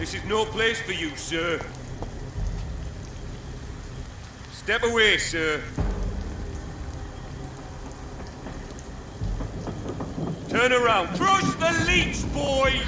This is no place for you, sir. Step away, sir. Turn around. Crush the leech, boy!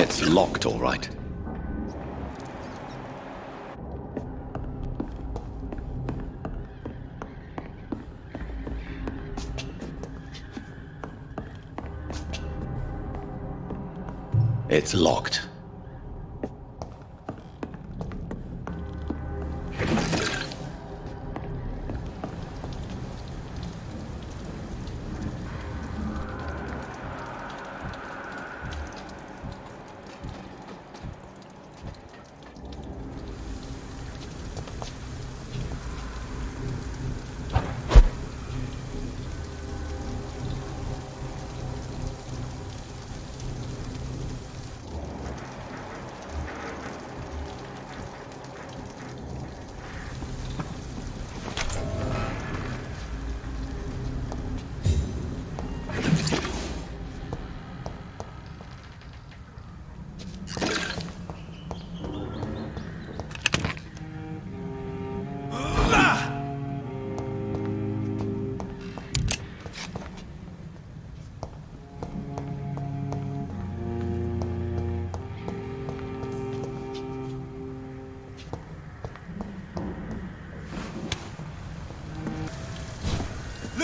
It's locked, all right. It's locked.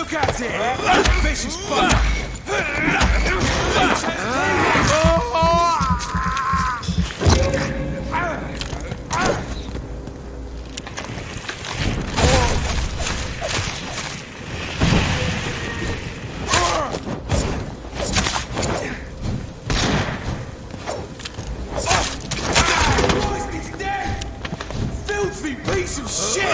Look at it! Vicious bug! Piece of shit!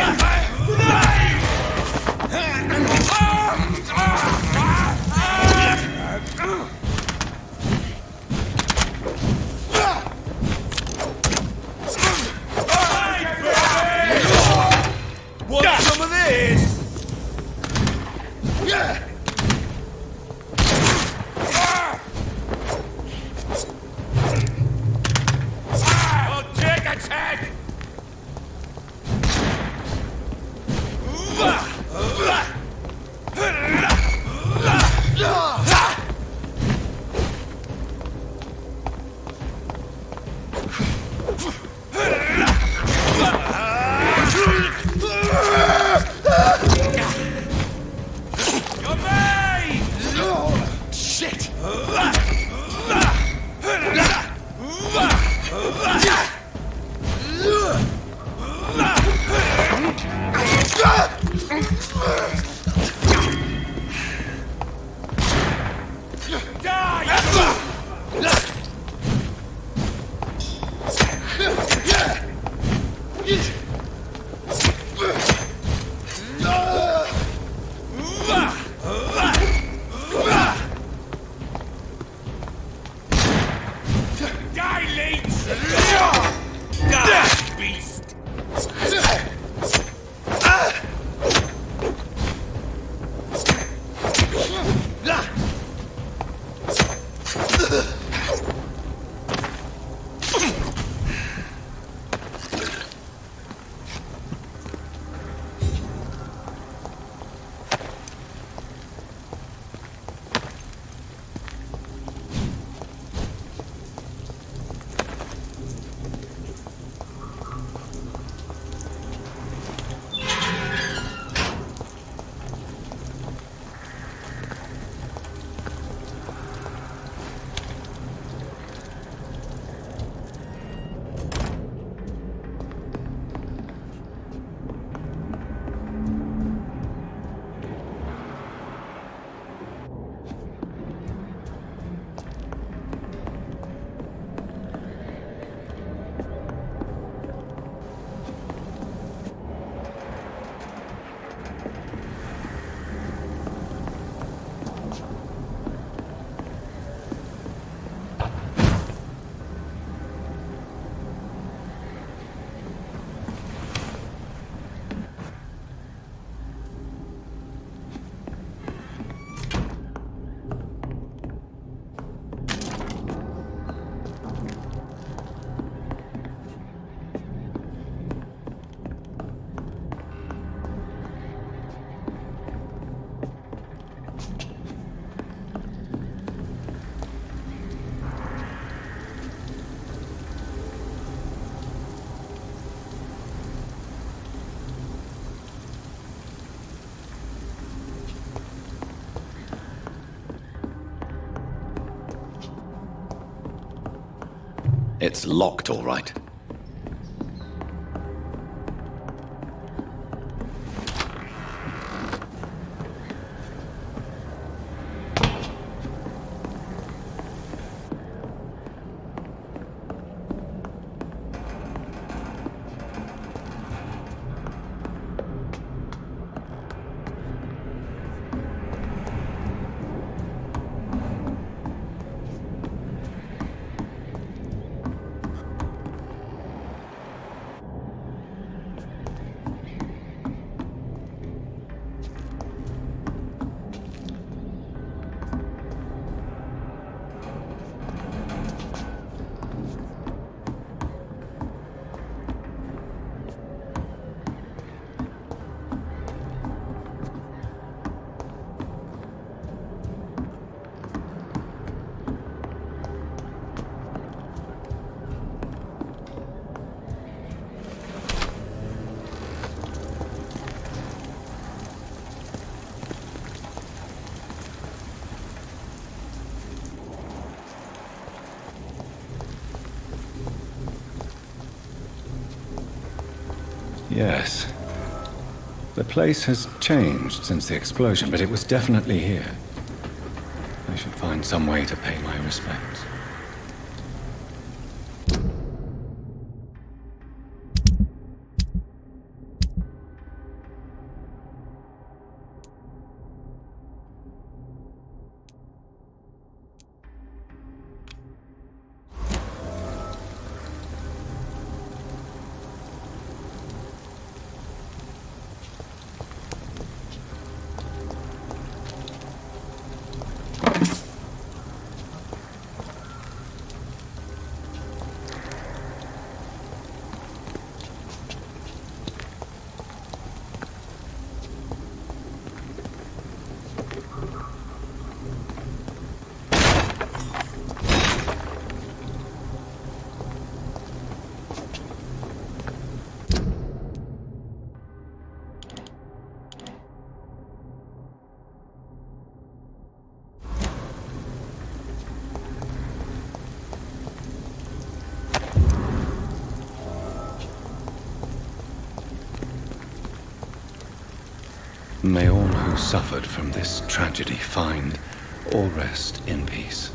Want some of this? I'll take a tag! It's locked, all right. Yes. The place has changed since the explosion, but it was definitely here. I should find some way to pay my respects. May all who suffered from this tragedy find or rest in peace.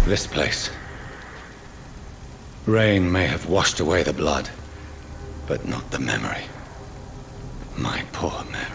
This place. Rain may have washed away the blood, but not the memory. My poor Mary.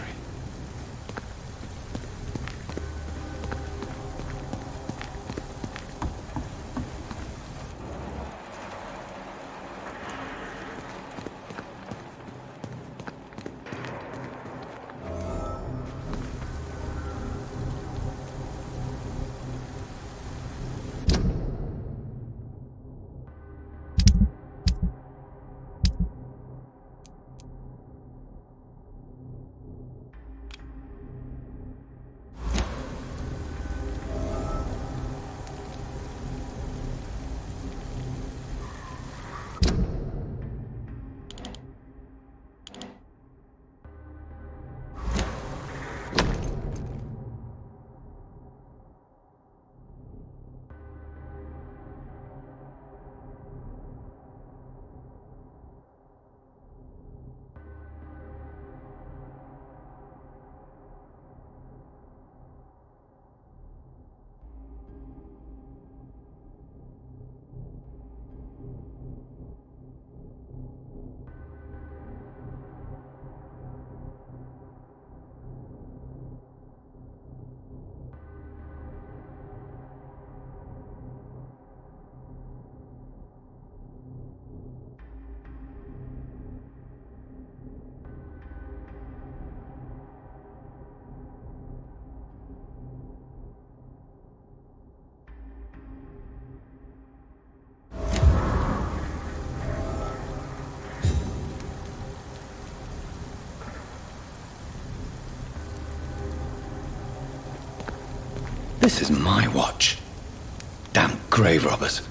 This is my watch. Damn grave robbers.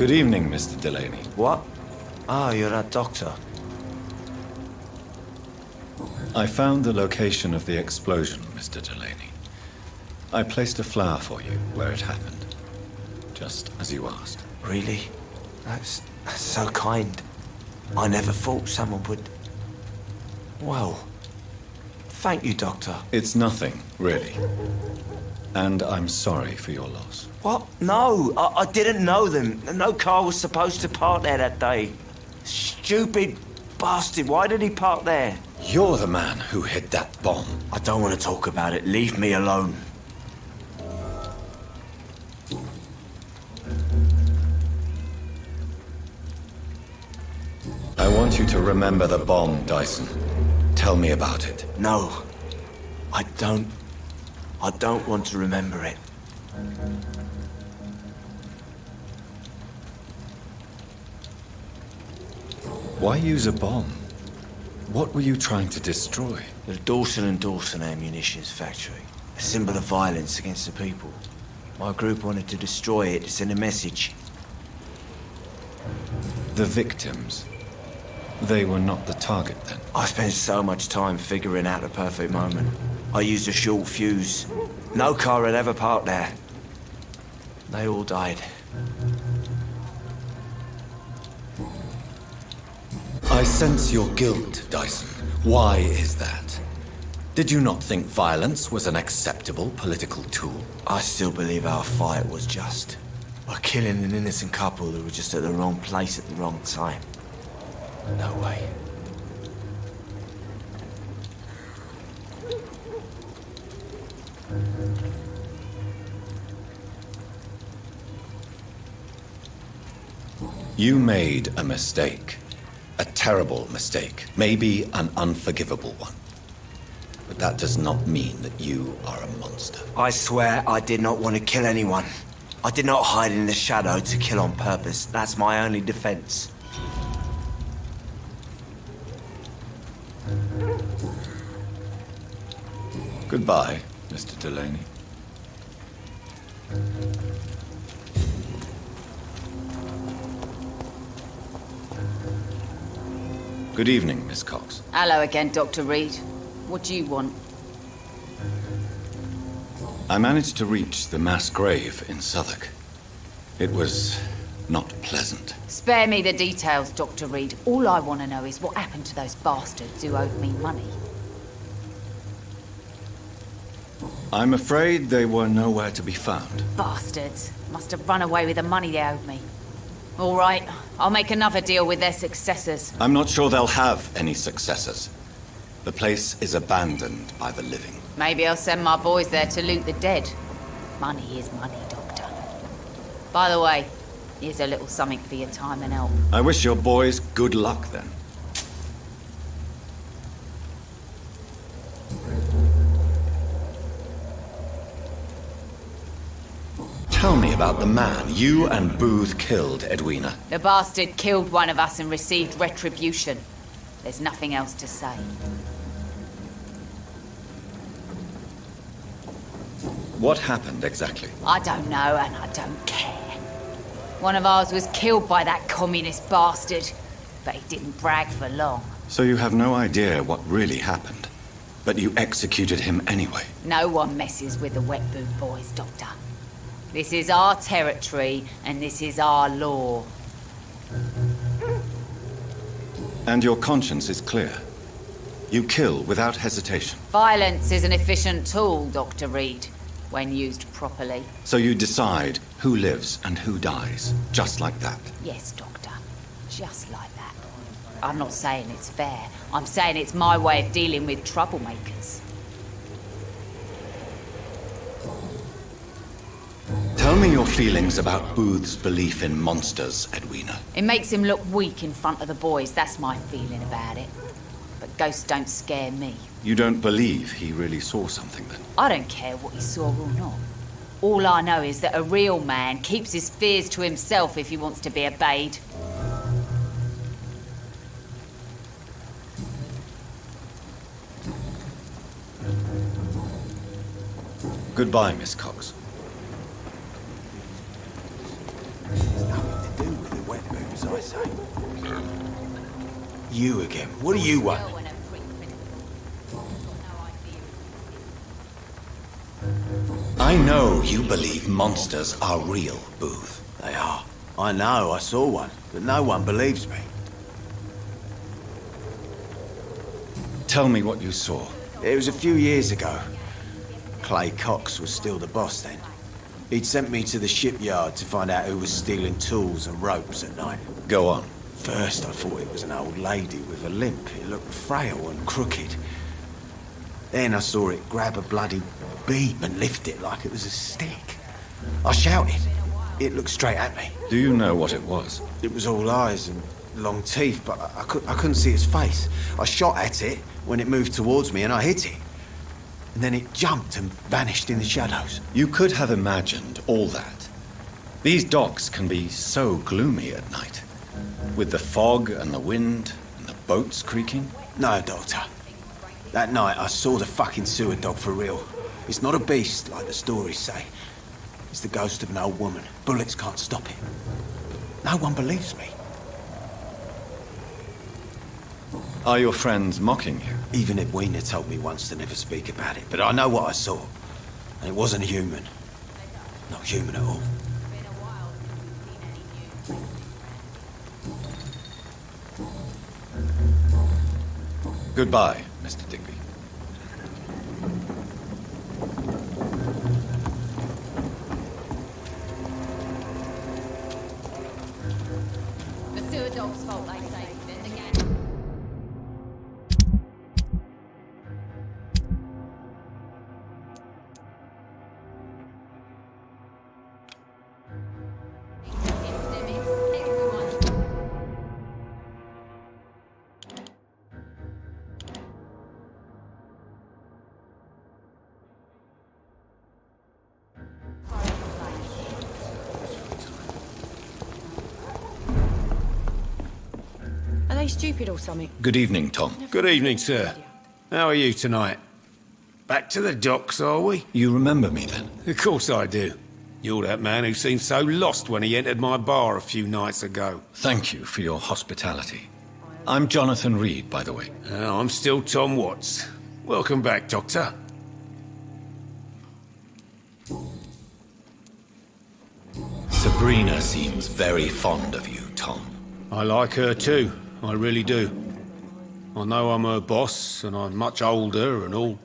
Good evening, Mr. Delaney. What? Oh, you're that doctor. I found the location of the explosion, Mr. Delaney. I placed a flower for you where it happened, just as you asked. Really? That's so kind. I never thought someone would... Well, thank you, Doctor. It's nothing, really. And I'm sorry for your loss. What? No, I didn't know them. No car was supposed to park there that day. Stupid bastard, why did he park there? You're the man who hid that bomb. I don't want to talk about it. Leave me alone. I want you to remember the bomb, Dyson. Tell me about it. No, I don't want to remember it. Why use a bomb? What were you trying to destroy? The Dawson & Dawson ammunitions factory. A symbol of violence against the people. My group wanted to destroy it to send a message. The victims. They were not the target then. I spent so much time figuring out the perfect moment. I used a short fuse. No car had ever parked there. They all died. I sense your guilt, Dyson. Why is that? Did you not think violence was an acceptable political tool? I still believe our fight was just. By killing an innocent couple who were just at the wrong place at the wrong time. No way. You made a mistake. A terrible mistake. Maybe an unforgivable one. But that does not mean that you are a monster. I swear I did not want to kill anyone. I did not hide in the shadow to kill on purpose. That's my only defense. Goodbye, Mr. Delaney. Good evening, Miss Cox. Hello again, Dr. Reed. What do you want? I managed to reach the mass grave in Southwerk. It was not pleasant. Spare me the details, Dr. Reed. All I want to know is what happened to those bastards who owed me money. I'm afraid they were nowhere to be found. Bastards. Must have run away with the money they owed me. All right, I'll make another deal with their successors. I'm not sure they'll have any successors. The place is abandoned by the living. Maybe I'll send my boys there to loot the dead. Money is money, Doctor. By the way, here's a little something for your time and help. I wish your boys good luck then. Tell me about the man you and Booth killed, Edwina. The bastard killed one of us and received retribution. There's nothing else to say. What happened exactly? I don't know, and I don't care. One of ours was killed by that communist bastard, but he didn't brag for long. So you have no idea what really happened, but you executed him anyway. No one messes with the Wet Boot boys, Doctor. This is our territory, and this is our law. And your conscience is clear. You kill without hesitation. Violence is an efficient tool, Dr. Reed, when used properly. So you decide who lives and who dies, just like that. Yes, Doctor. Just like that. I'm not saying it's fair. I'm saying it's my way of dealing with troublemakers. Tell me your feelings about Booth's belief in monsters, Edwina. It makes him look weak in front of the boys. That's my feeling about it. But ghosts don't scare me. You don't believe he really saw something then? I don't care what he saw or not. All I know is that a real man keeps his fears to himself if he wants to be obeyed. Goodbye, Miss Cox. There's nothing to do. You again. What do you want? I know you believe monsters are real, Booth. They are. I know, I saw one, but no one believes me. Tell me what you saw. It was a few years ago. Clay Cox was still the boss then. He'd sent me to the shipyard to find out who was stealing tools and ropes at night. Go on. First, I thought it was an old lady with a limp. It looked frail and crooked. Then I saw it grab a bloody beam and lift it like it was a stick. I shouted. It looked straight at me. Do you know what it was? It was all eyes and long teeth, but I couldn't see its face. I shot at it when it moved towards me and I hit it. And then it jumped and vanished in the shadows. You could have imagined all that. These docks can be so gloomy at night. With the fog and the wind and the boats creaking. No, Doctor. That night I saw the fucking sewer dog for real. It's not a beast like the stories say. It's the ghost of an old woman. Bullets can't stop it. No one believes me. Are your friends mocking you? Even Edwina told me once to never speak about it, but I know what I saw. And it wasn't human. Not human at all. Goodbye, Mr. Digby. The sewer dog's fault, they say. Are they stupid or something? Good evening, Tom. Good evening, sir. How are you tonight? Back to the docks, are we? You remember me then? Of course I do. You're that man who seemed so lost when he entered my bar a few nights ago. Thank you for your hospitality. I'm Jonathan Reed, by the way. I'm still Tom Watts. Welcome back, Doctor. Sabrina seems very fond of you, Tom. I like her too. I really do. I know I'm her boss, and I'm much older and all.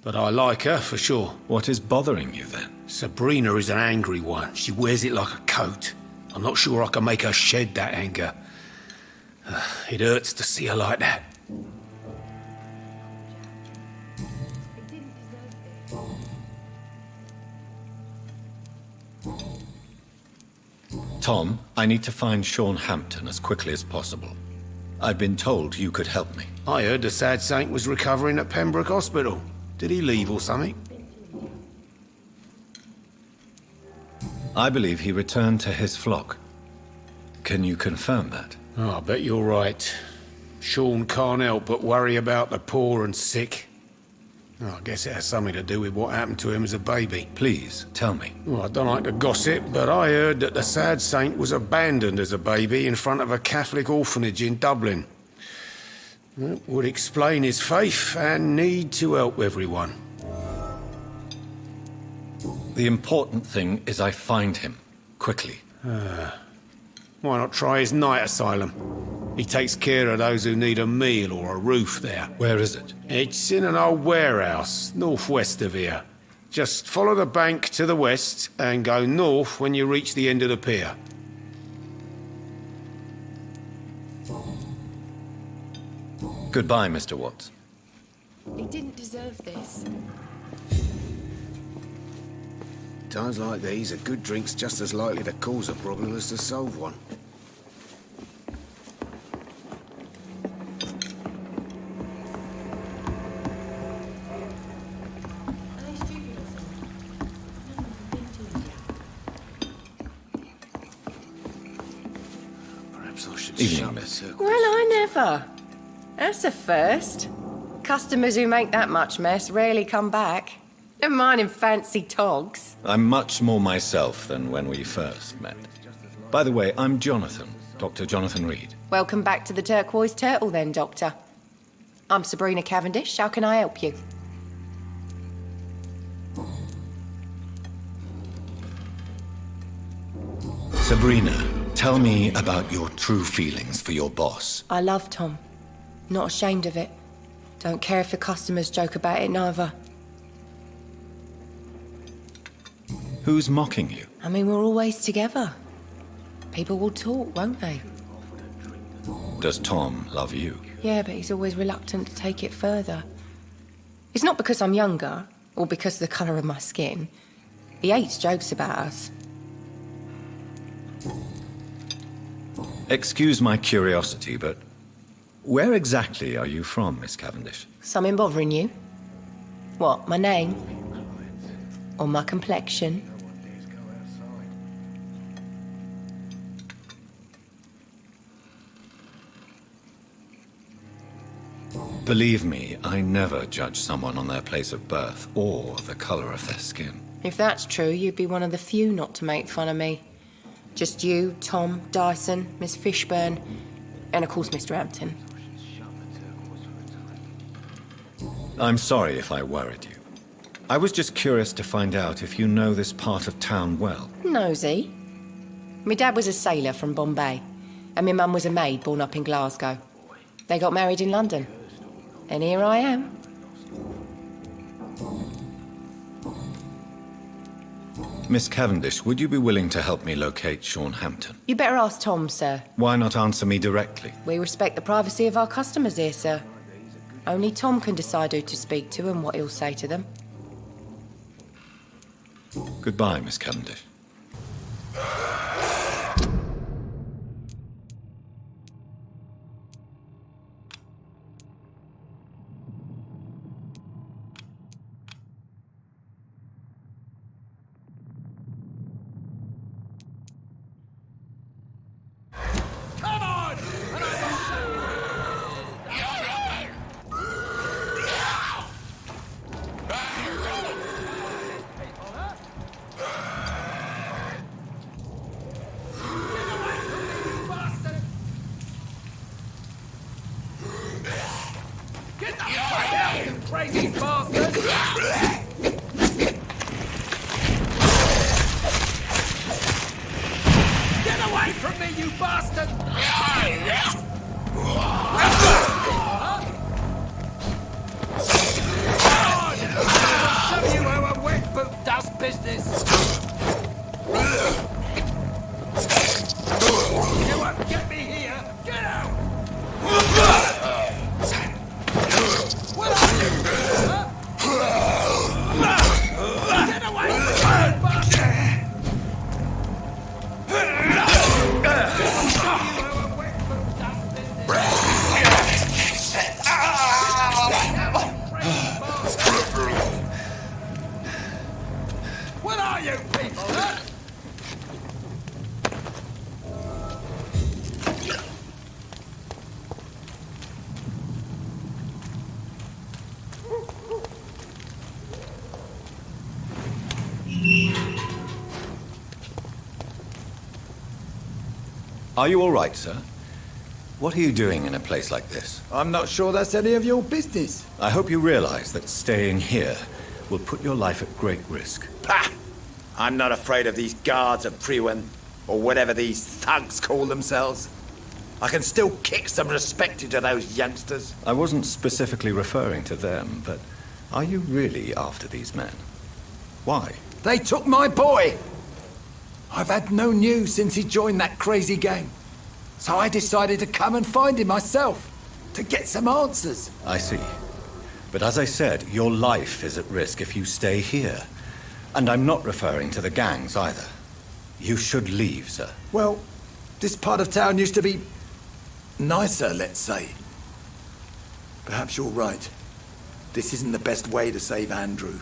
But I like her, for sure. What is bothering you, then? Sabrina is an angry one. She wears it like a coat. I'm not sure I can make her shed that anger. It hurts to see her like that. Tom, I need to find Sean Hampton as quickly as possible. I've been told you could help me. I heard the sad saint was recovering at Pembroke Hospital. Did he leave or something? I believe he returned to his flock. Can you confirm that? Oh, I bet you're right. Sean can't help but worry about the poor and sick. Oh, I guess it has something to do with what happened to him as a baby. Please, tell me. Well, I don't like to gossip, but I heard that the sad saint was abandoned as a baby in front of a Catholic orphanage in Dublin. That would explain his faith and need to help everyone. The important thing is I find him, quickly. Why not try his night asylum? He takes care of those who need a meal or a roof there. Where is it? It's in an old warehouse, northwest of here. Just follow the bank to the west and go north when you reach the end of the pier. Goodbye, Mr. Watts. He didn't deserve this. Times like these, a good drink's just as likely to cause a problem as to solve one. Are they stupid or something? Perhaps I should Evening, shut miss. the circle. Well, I never. That's a first. Customers who make that much mess rarely come back. Never mind in fancy togs. I'm much more myself than when we first met. By the way, I'm Jonathan, Dr. Jonathan Reed. Welcome back to the Turquoise Turtle then, Doctor. I'm Sabrina Cavendish. How can I help you? Sabrina, tell me about your true feelings for your boss. I love Tom. Not ashamed of it. Don't care if the customers joke about it neither. Who's mocking you? I mean, we're always together. People will talk, won't they? Does Tom love you? Yeah, but he's always reluctant to take it further. It's not because I'm younger, or because of the colour of my skin. He hates jokes about us. Excuse my curiosity, but where exactly are you from, Miss Cavendish? Something bothering you? What, my name? Or my complexion? Believe me, I never judge someone on their place of birth or the colour of their skin. If that's true, you'd be one of the few not to make fun of me. Just you, Tom, Dyson, Miss Fishburn, and of course Mr. Hampton. I'm sorry if I worried you. I was just curious to find out if you know this part of town well. Nosy. My dad was a sailor from Bombay, and my mum was a maid born up in Glasgow. They got married in London. And here I am. Miss Cavendish, would you be willing to help me locate Sean Hampton? You better ask Tom, sir. Why not answer me directly? We respect the privacy of our customers here, sir. Only Tom can decide who to speak to and what he'll say to them. Goodbye, Miss Cavendish. Come on! Get the fuck out, you crazy bastard! Get away from me, you bastard! I'll show you how a wet boot does business! You won't get me here! Get out! What are you? Huh? Get away from me, bastard! What are you people, huh? Are you all right, sir? What are you doing in a place like this? I'm not sure that's any of your business. I hope you realize that staying here will put your life at great risk. Pah! I'm not afraid of these guards of Prune, or whatever these thugs call themselves. I can still kick some respect into those youngsters. I wasn't specifically referring to them, but are you really after these men? Why? They took my boy! I've had no news since he joined that crazy gang. So I decided to come and find him myself, to get some answers. I see. But as I said, your life is at risk if you stay here. And I'm not referring to the gangs either. You should leave, sir. Well, this part of town used to be nicer, let's say. Perhaps you're right. This isn't the best way to save Andrew.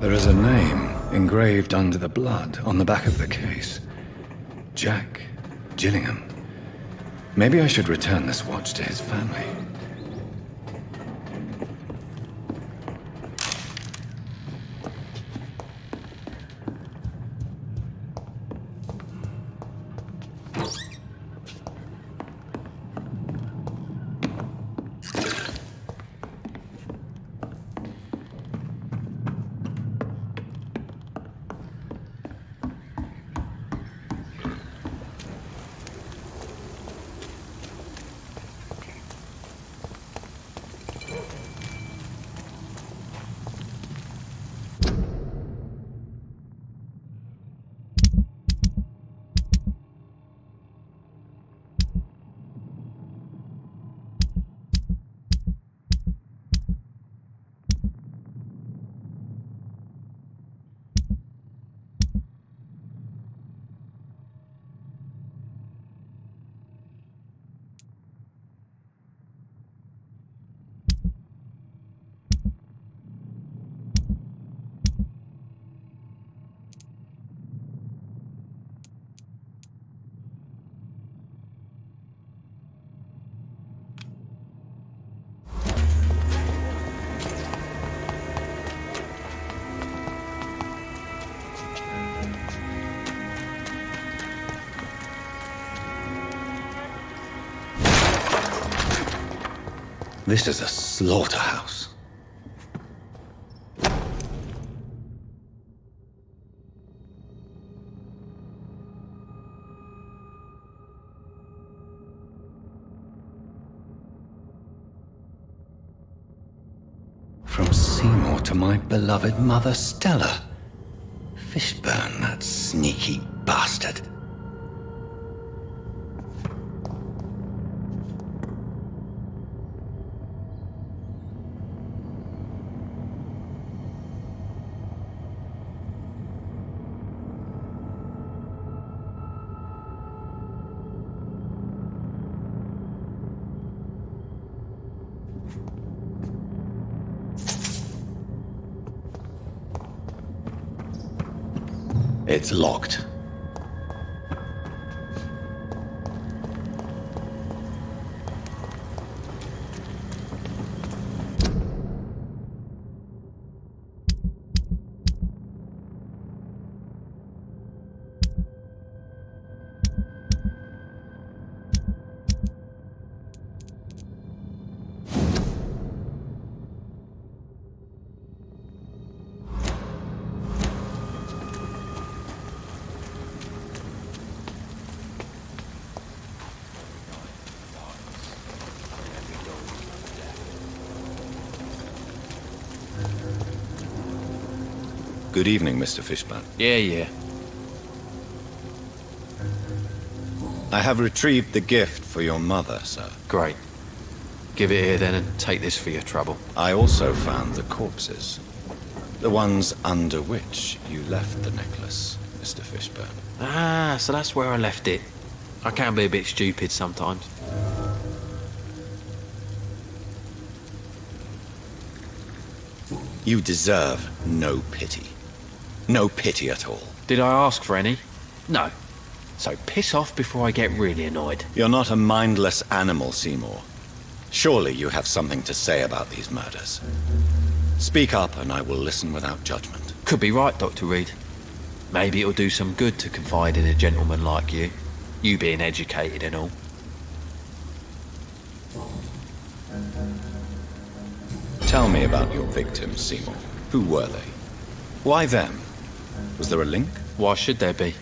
There is a name engraved under the blood on the back of the case. Jack Gillingham. Maybe I should return this watch to his family. This is a slaughterhouse. From Seymour to my beloved mother Stella. Fishburn, that sneaky bastard. It's locked. Good evening, Mr. Fishburn. Yeah. I have retrieved the gift for your mother, sir. Great. Give it here then and take this for your trouble. I also found the corpses. The ones under which you left the necklace, Mr. Fishburn. Ah, so that's where I left it. I can be a bit stupid sometimes. You deserve no pity. No pity at all. Did I ask for any? No. So piss off before I get really annoyed. You're not a mindless animal, Seymour. Surely you have something to say about these murders. Speak up and I will listen without judgment. Could be right, Dr. Reed. Maybe it'll do some good to confide in a gentleman like you. You being educated and all. Tell me about your victims, Seymour. Who were they? Why them? Was there a link? Why should there be?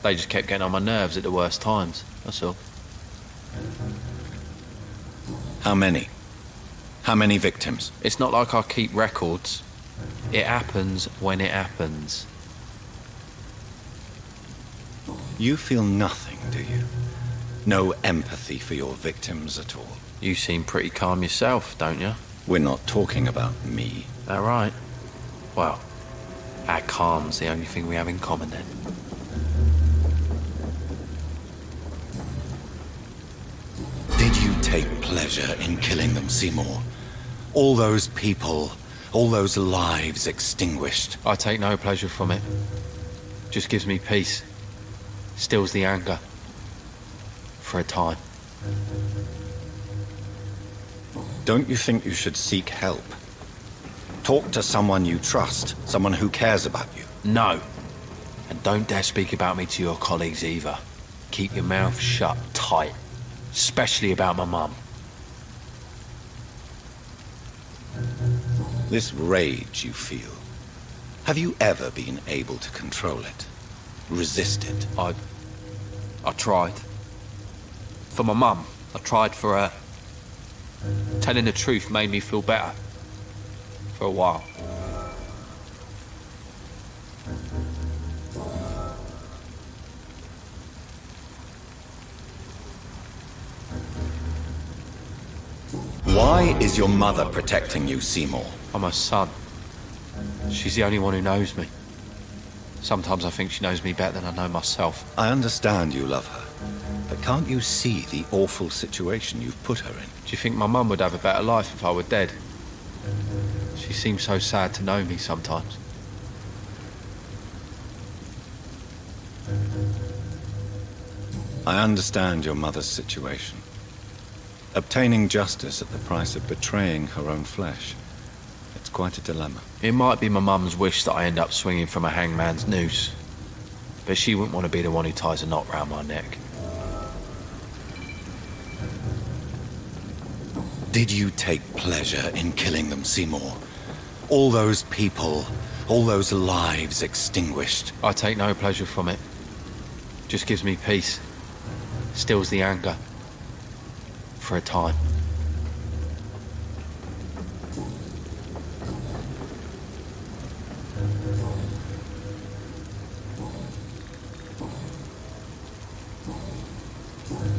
They just kept getting on my nerves at the worst times, that's all. How many? How many victims? It's not like I keep records. It happens when it happens. You feel nothing, do you? No empathy for your victims at all? You seem pretty calm yourself, don't you? We're not talking about me. That right? Well, our calm's the only thing we have in common then. Did you take pleasure in killing them, Seymour? All those people, all those lives extinguished. I take no pleasure from it. Just gives me peace. Stills the anger. For a time. Don't you think you should seek help? Talk to someone you trust, someone who cares about you. No. And don't dare speak about me to your colleagues either. Keep your mouth shut tight. Especially about my mum. This rage you feel, have you ever been able to control it? Resist it? I tried. For my mum. I tried for her. Telling the truth made me feel better. For a while. Why is your mother protecting you, Seymour? I'm her son. She's the only one who knows me. Sometimes I think she knows me better than I know myself. I understand you love her, but can't you see the awful situation you've put her in? Do you think my mum would have a better life if I were dead? She seems so sad to know me sometimes. I understand your mother's situation. Obtaining justice at the price of betraying her own flesh. It's quite a dilemma. It might be my mum's wish that I end up swinging from a hangman's noose. But she wouldn't want to be the one who ties a knot round my neck. Did you take pleasure in killing them, Seymour? All those people, all those lives extinguished. I take no pleasure from it. Just gives me peace. Stills the anger. For a time.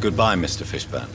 Goodbye, Mr. Fishburn.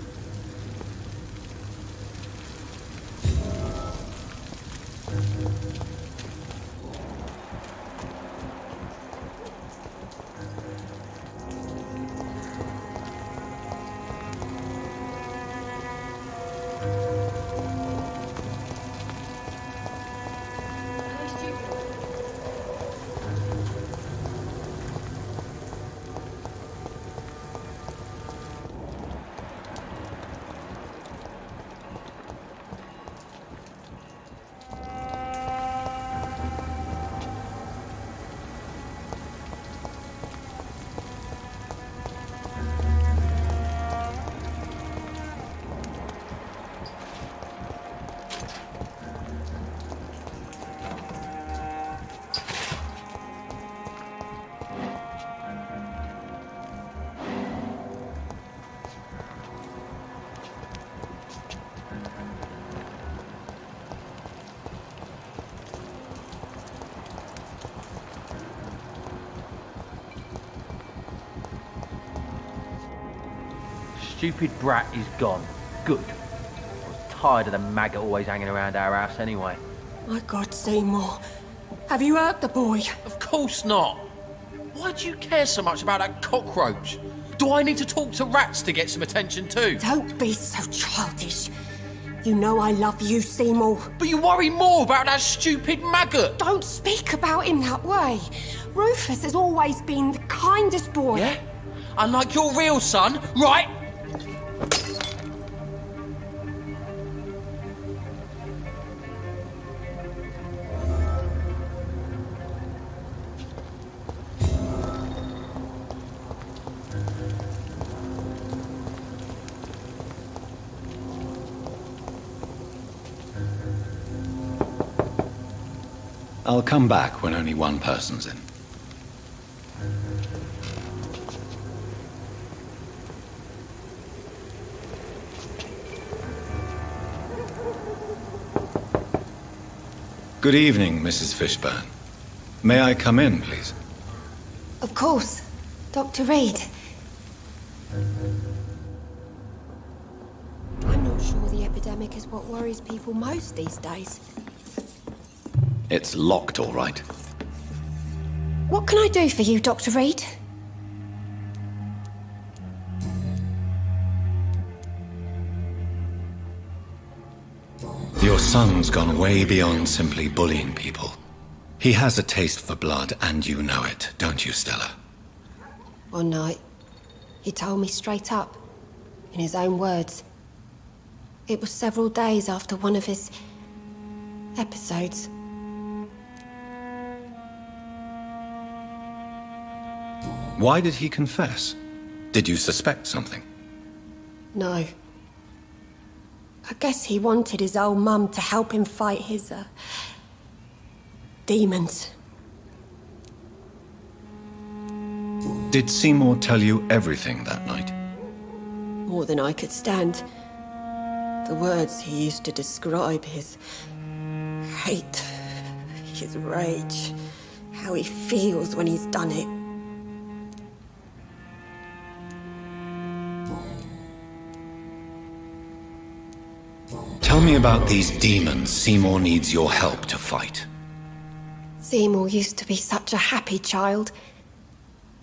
Stupid brat is gone. Good. I was tired of the maggot always hanging around our house anyway. My God, Seymour. Have you hurt the boy? Of course not. Why do you care so much about that cockroach? Do I need to talk to rats to get some attention too? Don't be so childish. You know I love you, Seymour. But you worry more about that stupid maggot. Don't speak about him that way. Rufus has always been the kindest boy. Yeah? Unlike your real son, right? I'll come back when only one person's in. Good evening, Mrs. Fishburn. May I come in, please? Of course. Dr. Reed. I'm not sure the epidemic is what worries people most these days. It's locked, all right. What can I do for you, Dr. Reed? The Your son's gone way beyond simply bullying people. He has a taste for blood, and you know it, don't you, Stella? One night, he told me straight up, in his own words. It was several days after one of his episodes. Why did he confess? Did you suspect something? No. I guess he wanted his old mum to help him fight his, demons. Did Seymour tell you everything that night? More than I could stand. The words he used to describe his hate, his rage, how he feels when he's done it. Tell me about these demons Seymour needs your help to fight. Seymour used to be such a happy child,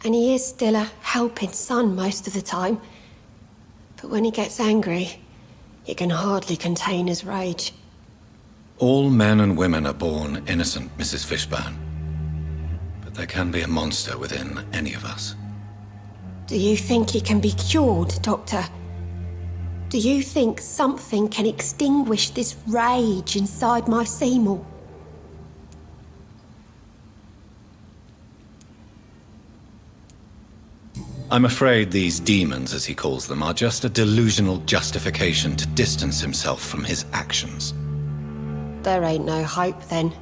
and he is still a helping son most of the time. But when he gets angry, he can hardly contain his rage. All men and women are born innocent, Mrs. Fishburn. But there can be a monster within any of us. Do you think he can be cured, Doctor? Do you think something can extinguish this rage inside my Seymour? I'm afraid these demons, as he calls them, are just a delusional justification to distance himself from his actions. There ain't no hope then.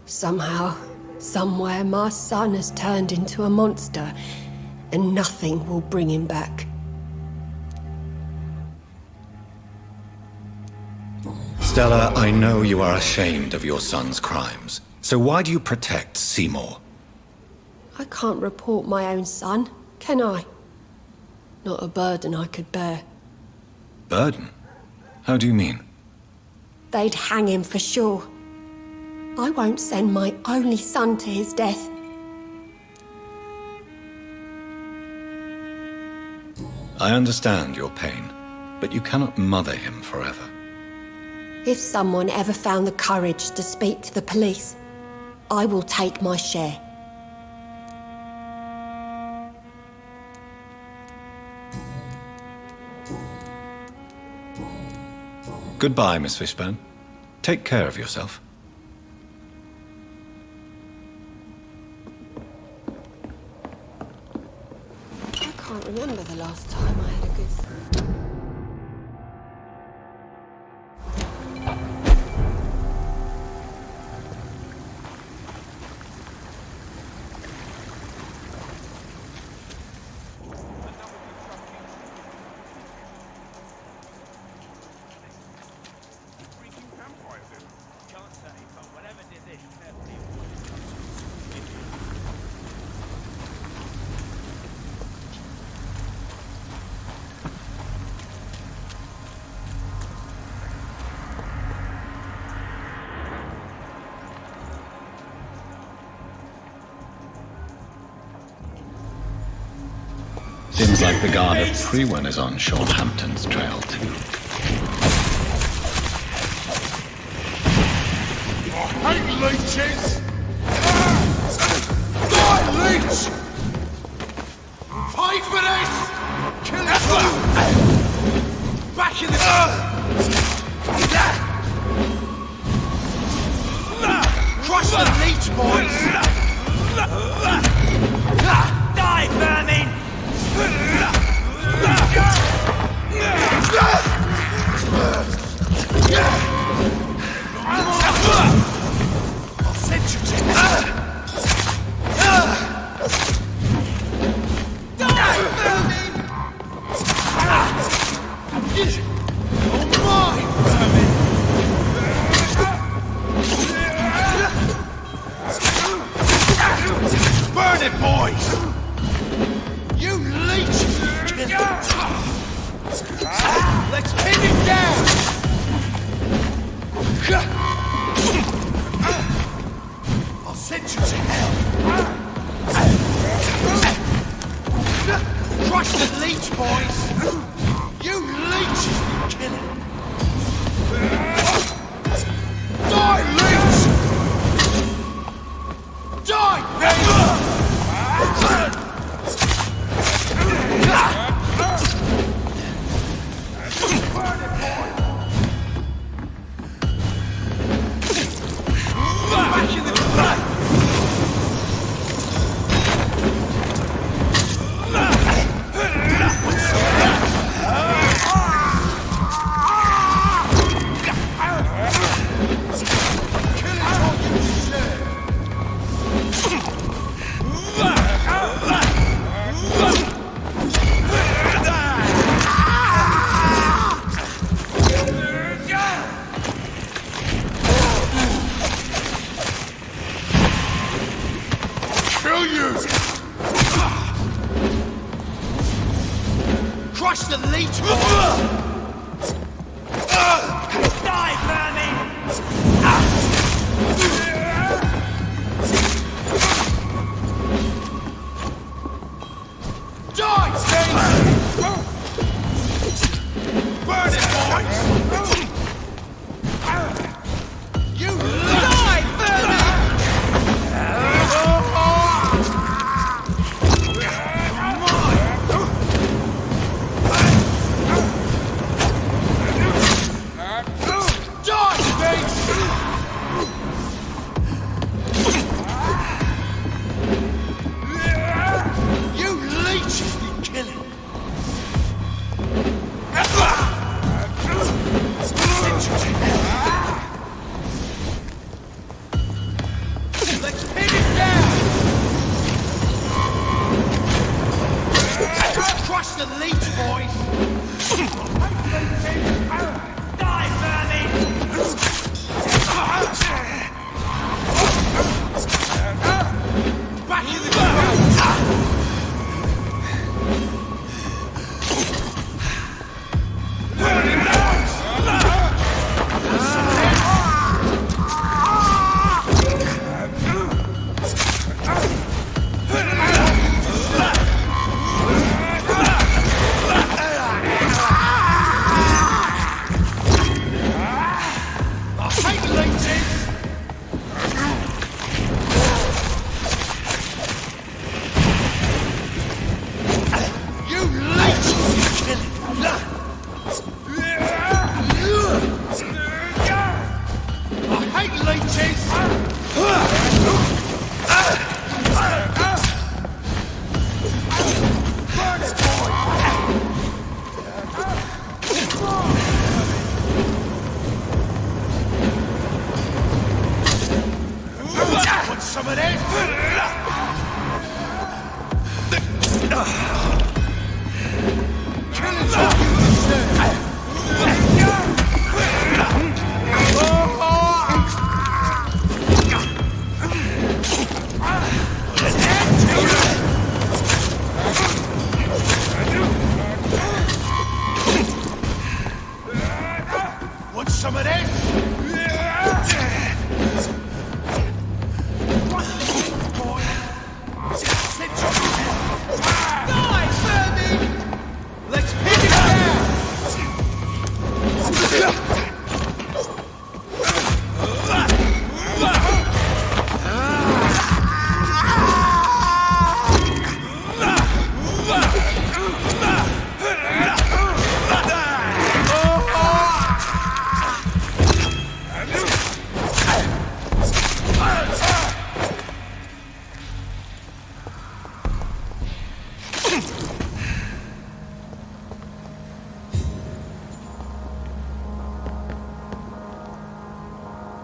Somehow, somewhere, my son has turned into a monster, and nothing will bring him back. Stella, I know you are ashamed of your son's crimes. So why do you protect Seymour? I can't report my own son, can I? Not a burden I could bear. Burden? How do you mean? They'd hang him for sure. I won't send my only son to his death. I understand your pain, but you cannot mother him forever. If someone ever found the courage to speak to the police, I will take my share. Goodbye, Miss Fishburn. Take care of yourself. I can't remember the last time I had a good... Seems like the guard of Prune is on Sean Hampton's trail too. I hate leeches! Die, leech! Pay for this! Kill it! Back in the... Crush the leech, boys! Die, vermin! I'll send you to hell! Die, vermin! All mine, vermin! Burn it, boys! You leeches! Let's pin him down! I'll send you to hell! Crush the leech, boys! You leeches, you kill him! kill you! Crush the leech, boy! Die, vermin! Die, thing! Burn it, boys! You die, vermin!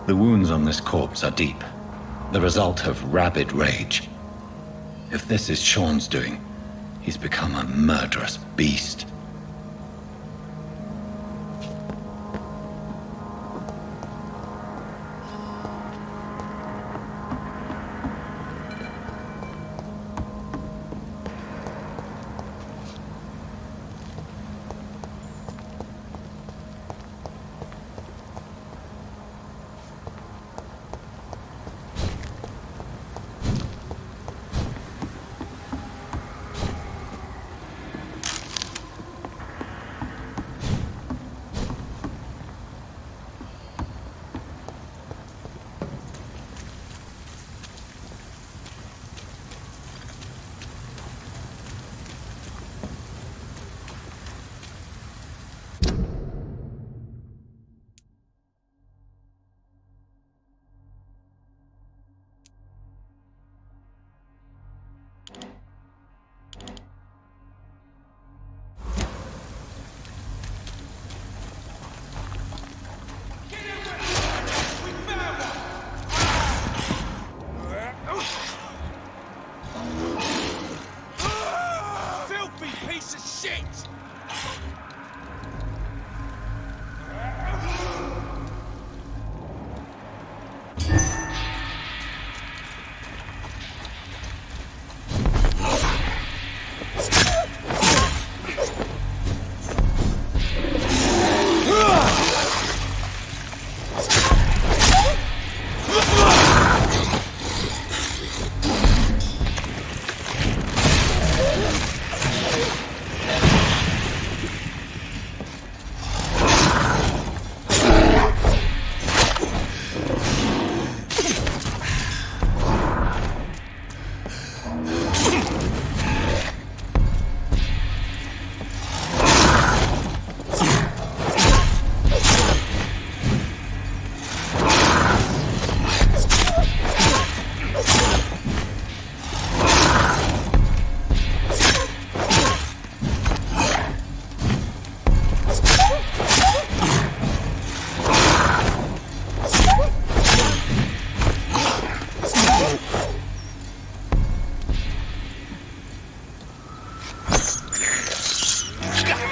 The wounds on this corpse are deep, the result of rabid rage. If this is Sean's doing, he's become a murderous beast.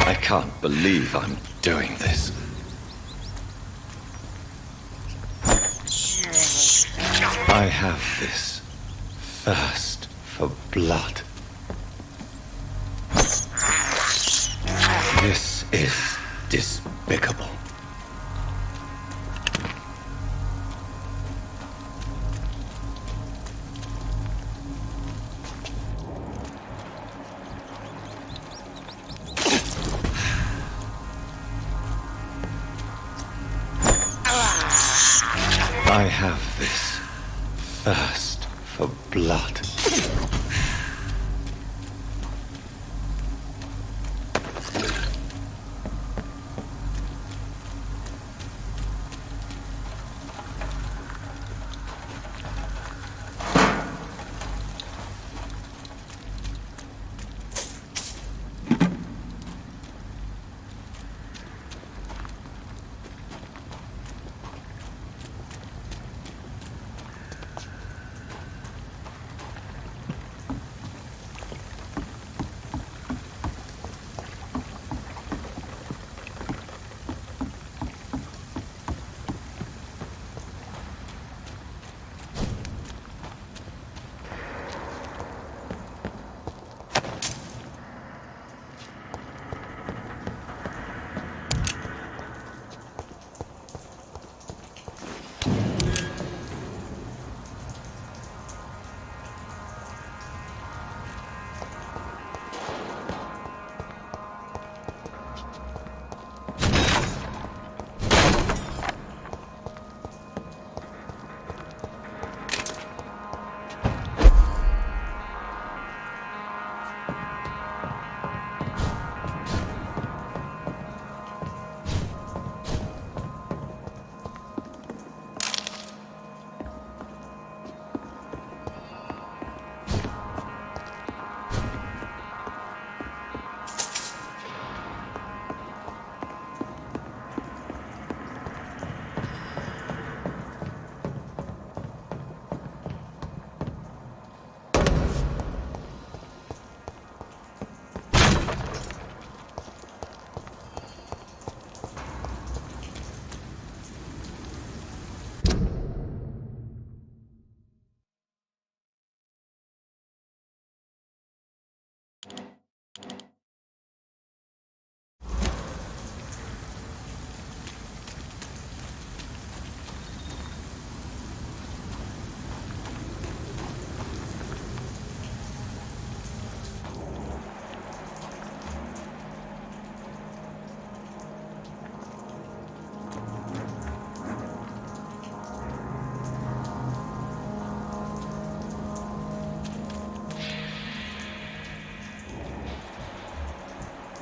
I can't believe I'm doing this. I have this thirst for blood. This is despicable. I have this thirst for blood.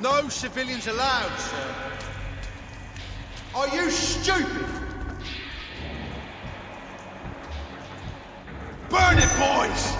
No civilians allowed, sir. Are you stupid? Burn it, boys!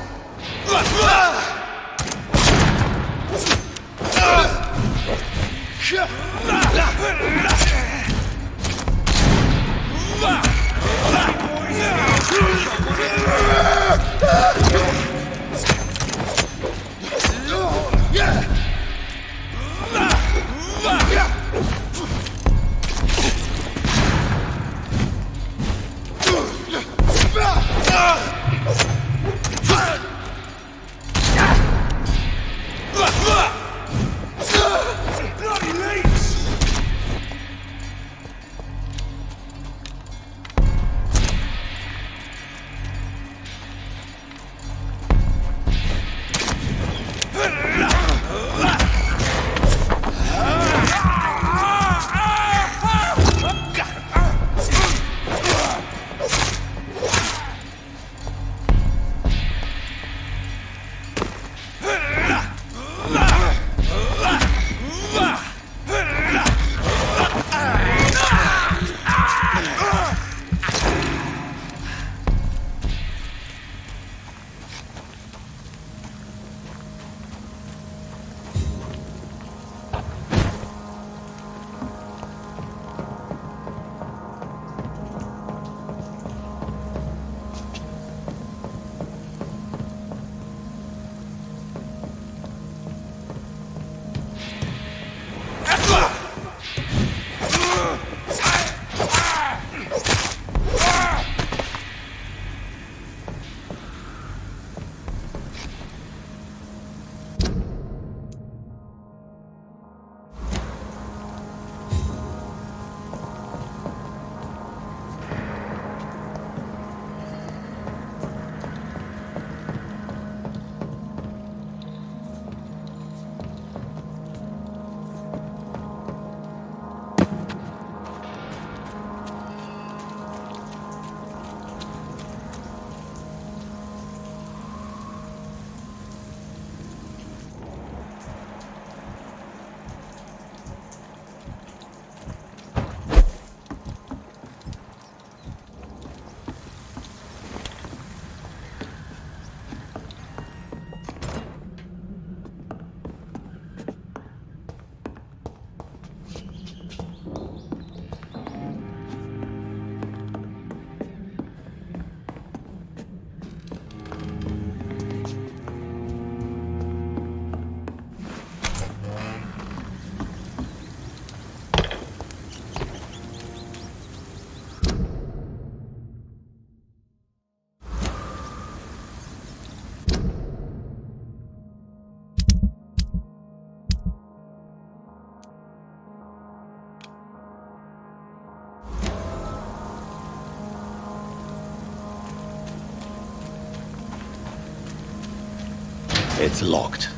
It's locked.